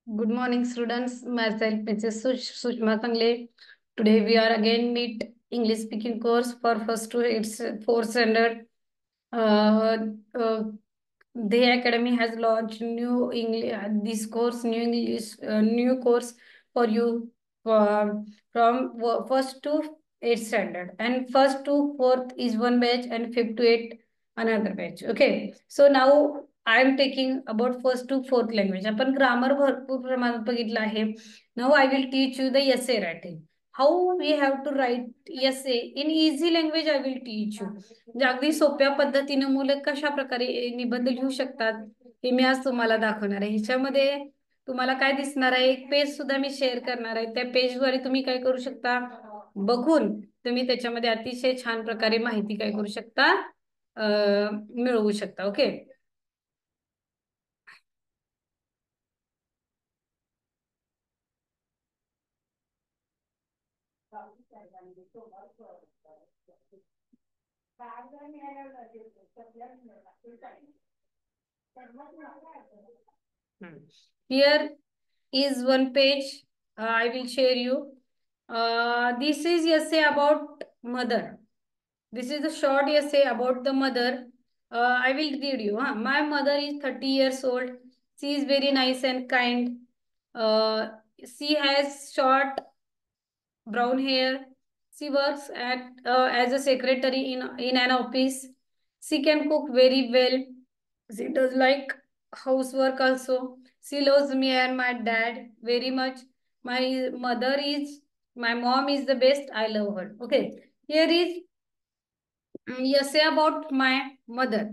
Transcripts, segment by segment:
Good morning, students. Myself, Mrs. Sushma Tangle. Today we are again meet English speaking course for first to its fourth standard. Uh, uh, the Academy has launched new English this course, new English new course for you from first to eighth standard, and first to fourth is one batch, and fifth to eighth another batch. Okay, so now I am taking about first to fourth language. आपण grammar भरपूर प्रमाणात बघितलं आहे. Now I will teach you the essay writing. How we have to write essay in easy language. I will teach you. म्हणजे अगदी सोप्या पद्धतीने मुलं कशा प्रकारे निबंध लिहू शकतात हे मी आज तुम्हाला दाखवणार आहे. ह्याच्यामध्ये तुम्हाला काय दिसणार आहे, एक पेज सुद्धा मी शेअर करणार आहे. त्या पेजद्वारे तुम्ही काय करू शकता, बघून तुम्ही त्याच्यामध्ये अतिशय छान प्रकारे माहिती काय करू शकता, मिळवू शकता. Okay. Here is one page. I will share you. This is essay about mother. This is a short essay about the mother. I will read you. My mother is 30 years old. She is very nice and kind. Uh, she has short brown hair. She works as a secretary in an office. She can cook very well. She does like housework also. She loves me and my dad very much. My mother is, my mom is the best. I love her. Okay. Here is essay about my mother.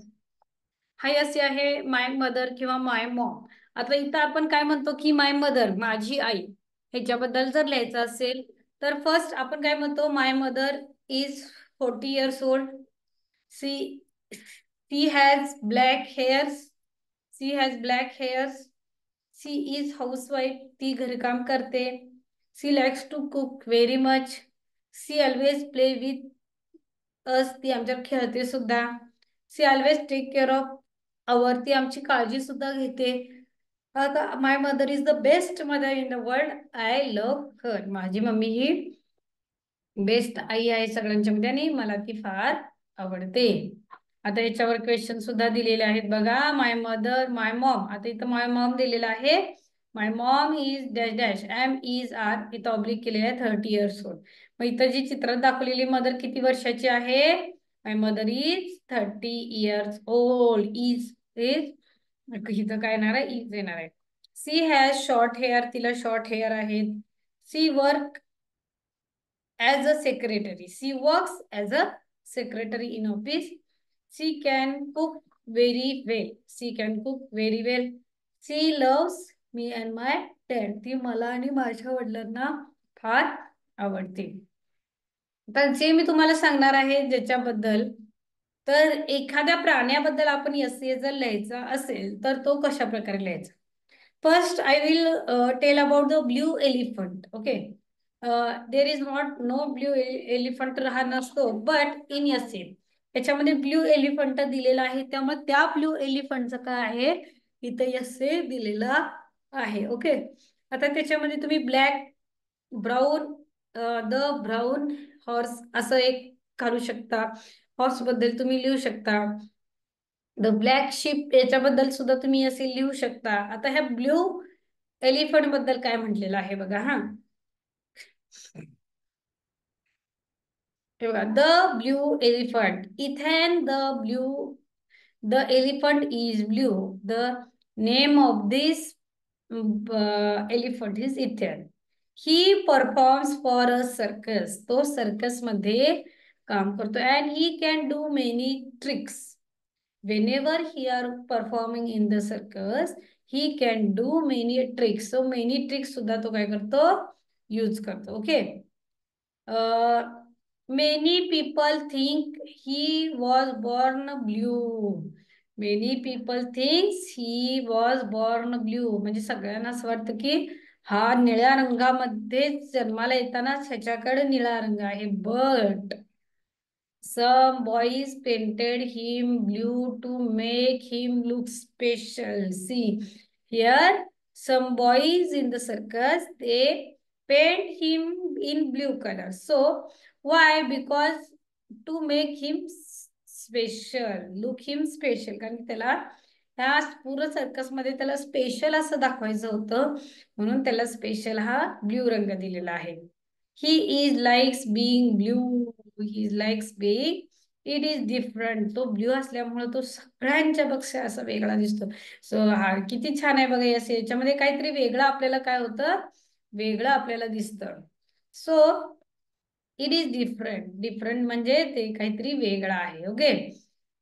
हा essay आहे my mother किंवा माय mom. आता इथं आपण काय म्हणतो की माय mother, माझी आई, ह्याच्याबद्दल जर लिहायचं असेल तर फर्स्ट आपण काय म्हणतो, my mother is 40 years old. She she has black hairs. She has black hairs. She is housewife. ती घरकाम करते. She likes to cook very much. She always play with us. ती आमच्यात खेळते सुद्धा. She always take care of our. ती आमची काळजी सुद्धा घेते. आता my mother is the best mother in the world. I love her. माझी मम्मी ही बेस्ट आई आहे सगळ्यांच्या मध्ये आणि मला ती फार आवडते. आता याच्यावर क्वेश्चन सुद्धा दिलेले आहेत बघा. My mother, my mom. आता इथं माय मॉम दिलेला आहे. My mom is dash dash am is are इथं ऑब्लिक केलेले आहे 30 years old. मग इथं जी चित्रात दाखवलेली मदर किती वर्षाची आहे, my mother is 30 years old. Is इथं काय येणार आहे, इज येणार आहे. She has short hair. तिला शॉर्ट हेअर आहेत. She work as a secretary. She works as a secretary in office. She can cook very well. She can cook very well. She loves me and my dad. ती मला आणि माझ्या वडिलांना फार आवडते. तर जे मी तुम्हाला सांगणार आहे ज्याच्याबद्दल, तर एखाद्या प्राण्याबद्दल आपण एसे जर लिहायचा असेल तर तो कशा प्रकारे लिहायचा. First, I will tell about the blue elephant. Okay. There is no blue elephant हा नसतो, but in essay याच्यामध्ये ब्ल्यू एलिफंट दिलेला आहे. त्यामुळे त्या ब्ल्यू एलिफंटचं काय आहे, इथं essay दिलेला आहे. ओके. आता त्याच्यामध्ये तुम्ही black, brown, the brown horse असं एक काढू शकता. हॉर्स बद्दल तुम्ही लिहू शकता. द ब्लॅक शिप याच्याबद्दल सुद्धा तुम्ही असे लिहू शकता. आता ह्या ब्ल्यू एलिफंट बद्दल काय म्हटलेलं आहे बघा. हे बघा, the blue elephant. Ethane the blue, the elephant is blue. The name of this elephant is ethane. He performs for a circus. तो सर्कस मध्ये काम करतो. And he can do many tricks. whenever he are performing in the circus, he can do many tricks. So many tricks सुद्धा तो काय करतो, use करतो. Okay. many people think he was born blue. many people thinks he was born blue. म्हणजे सगळ्यांना असं वाटतं की हा निळ्या रंगामध्ये जन्माला येतानाच ह्याच्याकडे निळा रंग आहे. But some boys painted him blue to make him look special. See, here some boys in the circus, they paint him in blue color. So why? Because to make him special, look him special. कारण त्याला ह्या पूर्ण circus मध्ये त्याला special असं दाखवायचं होतं, म्हणून त्याला स्पेशल हा ब्ल्यू रंग दिलेला आहे. He is likes being blue, he is likes being, it is different. तो ब्ल्यू असल्यामुळे तो सगळ्यांच्या पेक्षा असा वेगळा दिसतो. सो हा किती छान आहे बघा. याच्यामध्ये काहीतरी वेगळं आपल्याला काय होतं, वेगळं आपल्याला दिसतं. So it is different. Different म्हणजे ते काहीतरी वेगळं आहे. Okay.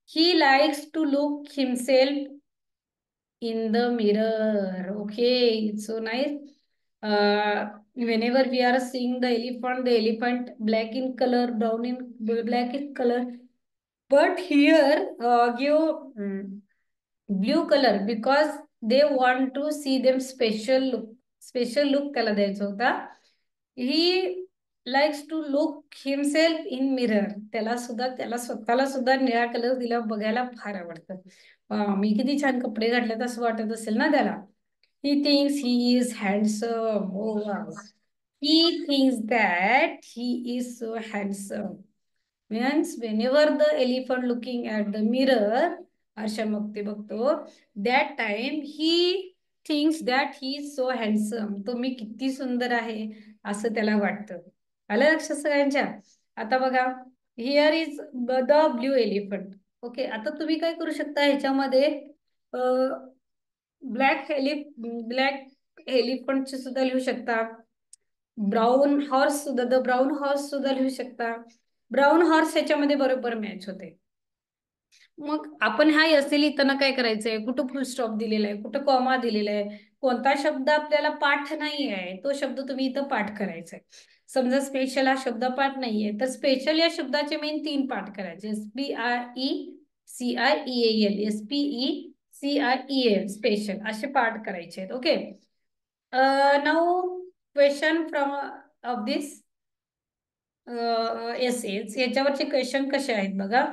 He likes to look himself in the mirror. Okay, it's so nice. Whenever we are seeing the elephant black in color, brown in black in color, but here give blue color because they want to see them special look. Special look त्याला द्यायचा होता. He likes to look himself in mirror. त्याला स्वतःला सुद्धा निळा colour दिला बघायला फार आवडतं. मी किती छान कपडे घातलेत असं वाटत असेल ना त्याला. He thinks he is handsome. Oh wow. He thinks that he is so handsome. Means whenever the elephant looking at the mirror, आरशामध्ये बघतो, that time he thinks that he is so handsome. तो मी किती सुंदर आहे असं त्याला वाटतं. आलं लक्षात सगळ्यांच्या? आता बघा, here is the blue elephant. Okay, आता तुम्ही काय करू शकता ह्याच्यामध्ये ब्लॅक एलिफंटचे सुद्धा लिहू शकता. ब्राऊन हॉर्स सुद्धा, द ब्राऊन हॉर्स सुद्धा लिहू शकता. ब्राऊन हॉर्स ह्याच्यामध्ये बरोबर मॅच होते. मग आपण हा असे लिहिताना काय करायचंय, कुठं फुल स्टॉप दिलेला आहे, कुठं कॉमा दिलेला आहे, कोणता शब्द आपल्याला पाठ नाही आहे तो शब्द तुम्ही इथं पाठ करायचा आहे. समजा स्पेशल हा शब्द पाठ नाहीये तर स्पेशल या शब्दाचे मेन 3 पाठ करायचे. SPECIEAL, SPECIEL स्पेशल असे पाठ करायचे आहेत. Okay. Now question from of this essays, याच्यावरचे क्वेश्चन कसे आहेत बघा.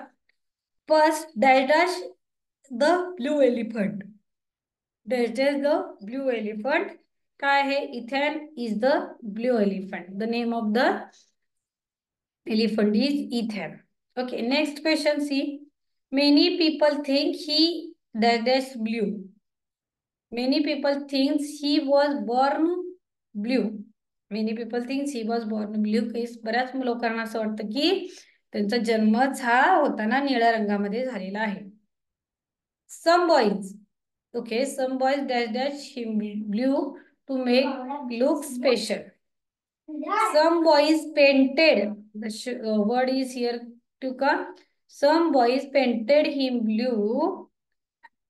First, dash the blue elephant. dash the blue elephant. काय आहे? Ethan is the blue elephant. The name of the elephant is Ethan. Okay, next question, see. Many people think he dash blue. Many people think he was born blue. Many people think he was born blue. बऱ्याच लोकांना असं वाटतं की त्यांचा जन्मच हा होता ना निळ्या रंगामध्ये झालेला आहे. Some boys, okay, some boys dash him blue to make look special. Some boys painted, the word is here to come. Some boys painted him blue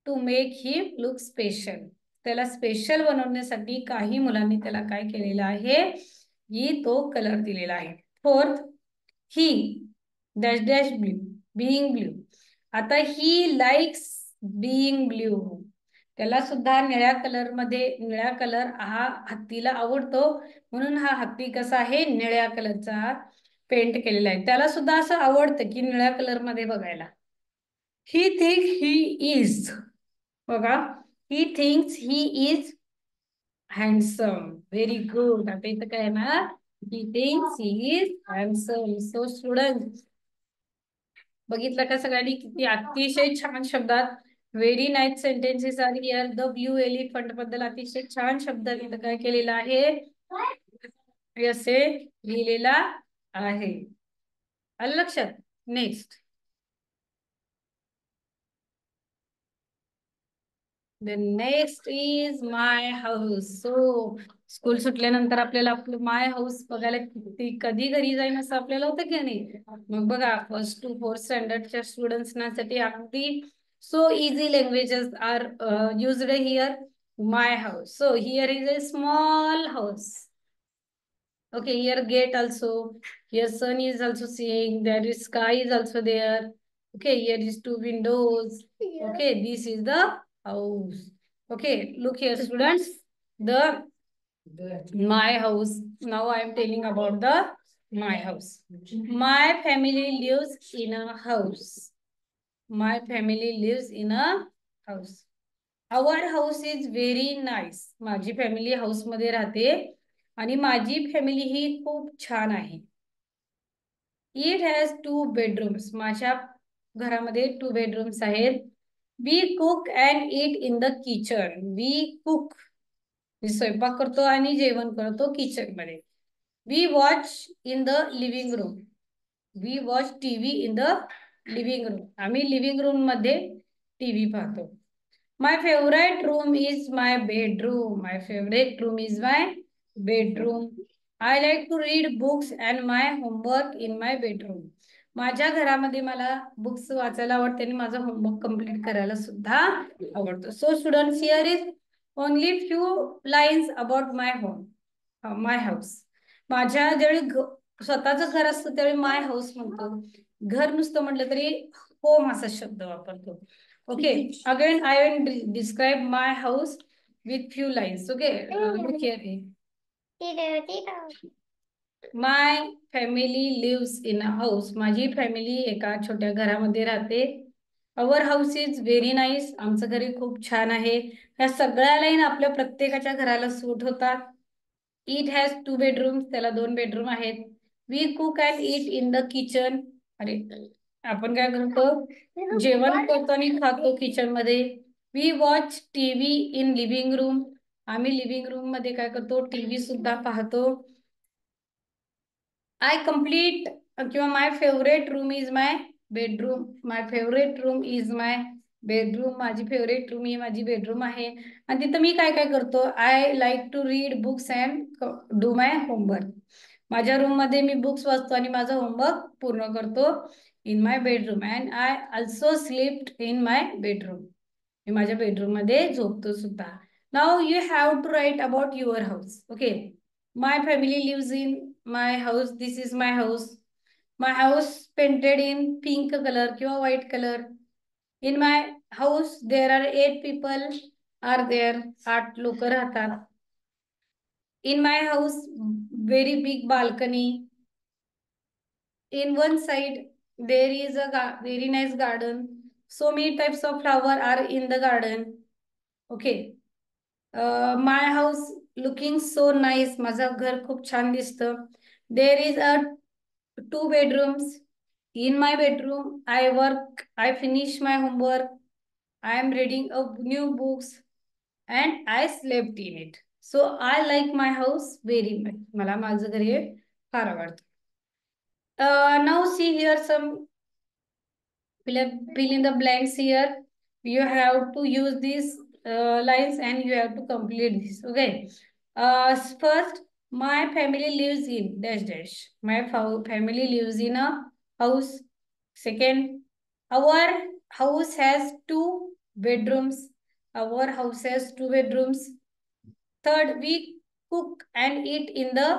to make him look special. त्याला special बनवण्यासाठी काही मुलांनी त्याला काय केलेलं आहे की तो कलर दिलेला आहे. Fourth, he dash dash blue, being blue. आता ही लाइक्स बीइंग ब्ल्यू. त्याला सुद्धा निळ्या कलर मध्ये, निळ्या कलर हा हत्तीला आवडतो म्हणून हा हत्ती कसा आहे, निळ्या कलरचा पेंट केलेला आहे. त्याला सुद्धा असं आवडतं की निळ्या कलर मध्ये बघायला. ही थिंक ही इज, बघा, he thinks he is handsome. Very good. आता इथं काय ना, he thinks he is handsome. So student, बघितलं का सगळ्यांनी किती अतिशय छान शब्दात, very nice sentences are here. The blue elephant बद्दल अतिशय छान शब्द इथं काय केलेला आहे, असे लिहिलेला आहे. आलं लक्षात? Next, The next is my house. So school सुटल्यानंतर आपल्याला आपलं माय हाऊस बघायला किती कधी घरी जाईन असं आपल्याला होतं की नाही. मग बघा, 1st to 4th स्टँडर्डच्या स्टुडंट्सना साठी अगदी so easy languages are used here. My house. So here is a small house. Okay, here gate also. Here sun is also seeing. There is sky is also there. Okay, here is 2 windows. Okay, this is the house. Okay, look here, students. The my house. Now I am telling about the my house. My family lives in a house. My family lives in a house. Our house is very nice. माझी family house मध्ये राहते आणि माझी family ही खूप छान आहे. It has 2 bedrooms. माझ्या घरामध्ये 2 bedrooms आहेत. We cook and eat in the kitchen. We cook, मी स्वयंपाक करतो आणि जेवण करतो किचन मध्ये. We watch in the living room. We watch TV in the living room. आम्ही लिव्हिंग रूम मध्ये टीव्ही पाहतो. My favorite room is my bedroom. My favorite room is my bedroom. I like to read books and my homework in my bedroom. माझ्या घरामध्ये मला books वाचायला आवडते आणि माझा होमवर्क कम्प्लीट करायला सुद्धा आवडतो. So students, here is only few lines about my home, my house. माझ्या ज्यावेळी स्वतःचं घर असतं त्यावेळी माय हाऊस म्हणतो. घर नुसतं म्हटलं तरी होम असा शब्द वापरतो. Okay, again I will describe my house with few lines. Okay, look here. My family lives in a house. माझी फॅमिली एका छोट्या घरामध्ये राहते. Our house is very nice. आमचं घरी खूप छान आहे. ह्या सगळ्या लाईन आपल्या प्रत्येकाच्या घराला सूट होतात. It has 2 bedrooms. त्याला 2 bedroom आहेत. We cook and eat in the kitchen. अरे, आपण काय करतो, जेवण करतो आणि खातो किचन मध्ये. We watch TV in living room. आम्ही लिव्हिंग रूम मध्ये काय करतो, टीव्ही सुद्धा पाहतो. आय कम्प्लीट किंवा my favourite room is my bedroom. My favourite room is my bedroom. माझी फेवरेट रूम ही माझी बेडरूम आहे आणि तिथं मी काय काय करतो. I like to read books and do my homework. माझ्या रूम मध्ये मी बुक्स वाचतो आणि माझा होमवर्क पूर्ण करतो in my bedroom. And I also sleeped in my bedroom. मी माझ्या बेडरूम मध्ये झोपतो सुद्धा. Now you have to write about your house. Okay, my family lives in my house. This is my house. My house painted in pink colour किंवा white colour. In my house there are 8 people are there. 8 लोक राहतात. In my house very big balcony. In one side there is a very nice garden. So many types of flower are in the garden. Okay. My house looking so nice. माझं घर खूप छान दिसतं. There is a 2 bedrooms. In my bedroom, I work. I finish my homework. I am reading a new books and I slept in it. So I like my house very much. मला माझं घर हे फार आवडतं. Now see here some fill in the blanks here. You have to use these lines and you have to complete this. Okay. First, my family lives in dash dash. My family lives in a house. Second, our house has 2 bedrooms. Our house has 2 bedrooms. Third, we cook and eat in the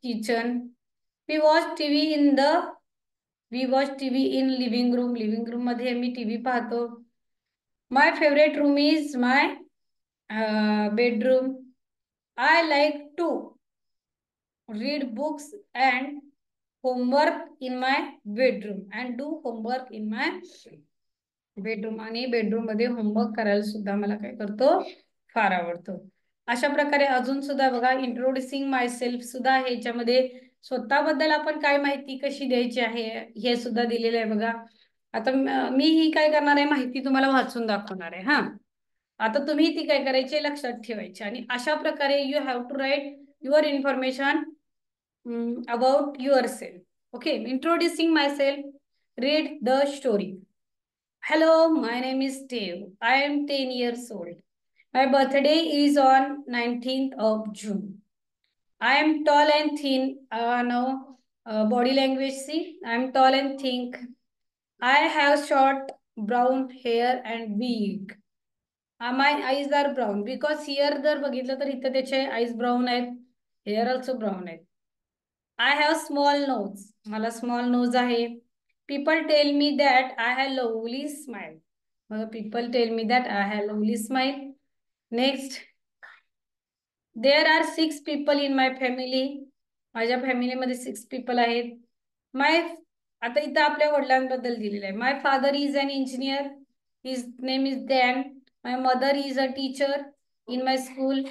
kitchen. We watch TV in the We watch TV in living room. Living room मध्ये मी TV पाहतो. My favorite room is my bedroom. I like to read books and homework in my bedroom and do homework in my bedroom. आणि bedroom मध्ये homework करायला सुद्धा मला काय करतो, फार आवडतो. अशा प्रकारे अजून सुद्धा बघा, इंट्रोड्युसिंग माय सेल्फ सुद्धा आहे. याच्यामध्ये स्वतःबद्दल आपण काय माहिती कशी द्यायची आहे हे सुद्धा दिलेलं आहे बघा. आता मी ही काय करणार आहे, माहिती तुम्हाला वाचून दाखवणार आहे. हा, आता तुम्ही ती काय करायची, लक्षात ठेवायची आणि अशा प्रकारे you have to write your information about yourself. Okay, introducing myself. Read the story. Hello, my name is Dave. I am 10 years old. My birthday is on 19th of June. I am tall and thin. Body language, see. I am tall and thin. I have short brown hair and wig. My eyes are brown because here जर बघितलं तर इथं त्याचे eyes brown आहेत. Hair also brown आहेत. I have small nose. मला small nose आहे. People tell me that I have lovely smile. People tell me that I have lovely smile. Next, there are 6 people in my family. माझ्या फॅमिलीमध्ये 6 people आहेत. आता इथं आपल्या वडिलांबद्दल दिलेलं आहे. My father is an engineer. His name is Dan. My mother is a teacher in my school.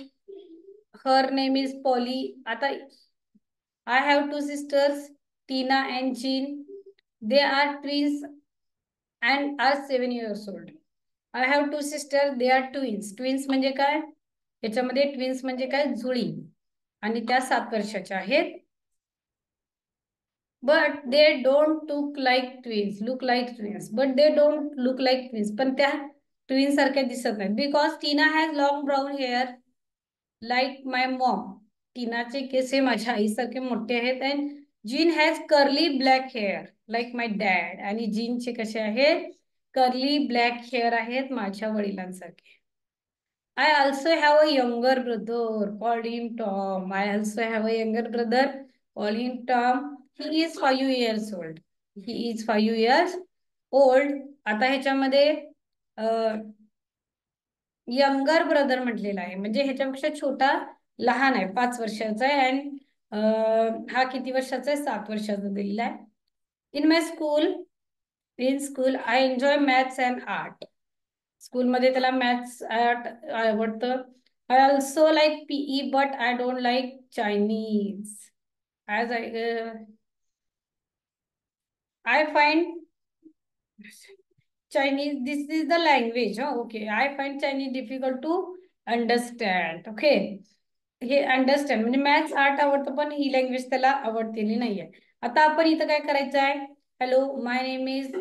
Her name is Polly. I have two sisters, Tina and Jean. They are twins and are 7 years old. I have two sisters. They are twins. Twins म्हणजे काय? याच्यामध्ये twins म्हणजे काय? जुळी. आणि त्या 7 वर्षाच्या आहेत. But they don't look like twins. Look like twins. But they don't look like twins. पण त्या ट्विन्स सारख्या दिसत नाहीत. Because Tina has long brown hair like my mom. टीनाचे केस हे माझ्या आईसारखे मोठे आहेत. And Jean has curly black hair like my dad. आणि जीनचे कसे आहेत? कर्ली ब्लॅक हेअर आहेत माझ्या वडिलांसारखे. I also have a younger brother. Call him Tom. I also have a younger brother. Call him Tom. He is 5 years old. He is 5 years old. आता ह्याच्यामध्ये younger brother म्हटलेला आहे. म्हणजे ह्याच्यापेक्षा छोटा लहान आहे. 5 वर्षाचा आहे. अँड हा किती वर्षाचा आहे? 7 वर्षाचा दिलेला आहे. In school I enjoy maths and art. स्कूलमध्ये त्याला मॅथ्स आर्ट आवडतं. I also like PE but I don't like Chinese. As I find Chinese, this is the language. Okay, I find Chinese difficult to understand. Okay, हे understand म्हणजे maths art आवडतं पण ही language त्याला आवडतेली नाहीये. आता आपण इथं काय करायचं आहे? Hello, my name is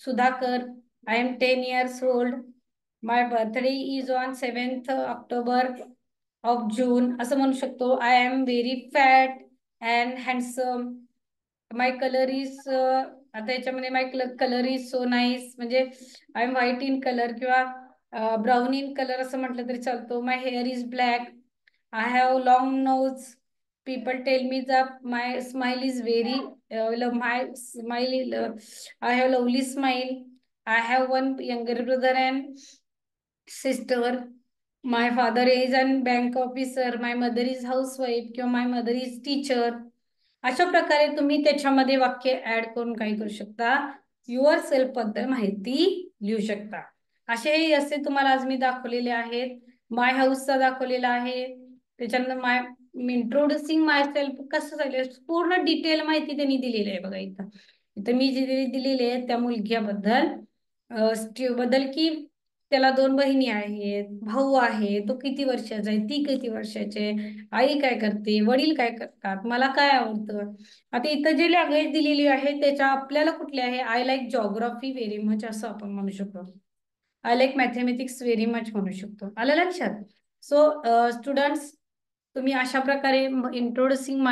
Sudhakar. I am 10 years old. My birthday is on 7th October of June असं म्हणू शकतो. I am very fat and handsome. My colour is आता याच्यामध्ये my colour is so nice म्हणजे I am white in colour किंवा brown in colour असं म्हटलं तरी चालतो. My hair is black. I have long nose. People tell me that my smile is very my smile I have lovely smile. I have one younger brother and sister. My father is an bank officer. My mother is housewife किंवा my mother is teacher. अशा प्रकारे तुम्ही त्याच्यामध्ये वाक्य add करून काय करू शकता? युअर सेल्फ बद्दल माहिती लिहू शकता. असे तुम्हाला आज मी दाखवलेले आहेत. माय हाऊसचा दाखवलेला आहे. त्याच्यानंतर इंट्रोड्युसिंग माय सेल्फ कसं झालं पूर्ण डिटेल माहिती त्यांनी दिलेली आहे बघा इथं. इथं मी जे दिलेली आहे त्या मुलग्याबद्दल बद्दल की त्याला 2 बहिणी आहेत, भाऊ आहे, तो किती वर्षाचा आहे, ती किती वर्षाची आहे, आई काय करते, वडील काय करतात, मला काय आवडतं. आता इथं जे लँग्वेज दिलेली आहे त्याच्या आपल्याला कुठली आहे? I like geography very much असं आपण म्हणू शकतो. I like mathematics very much म्हणू शकतो. आलं लक्षात? सो स्टुडंट्स, तुम्ही अशा प्रकारे इंट्रोड्युसिंग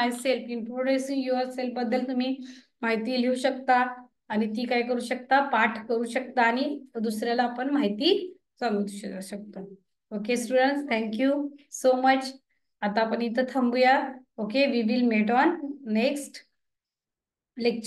युअर सेल्फ बद्दल तुम्ही माहिती लिहू शकता आणि ती काय करू शकता? पाठ करू शकता आणि दुसऱ्याला आपण माहिती सांगू शकतो. Okay students, thank you so much. आता आपण इथं थांबूया. Okay, we will met on next lecture.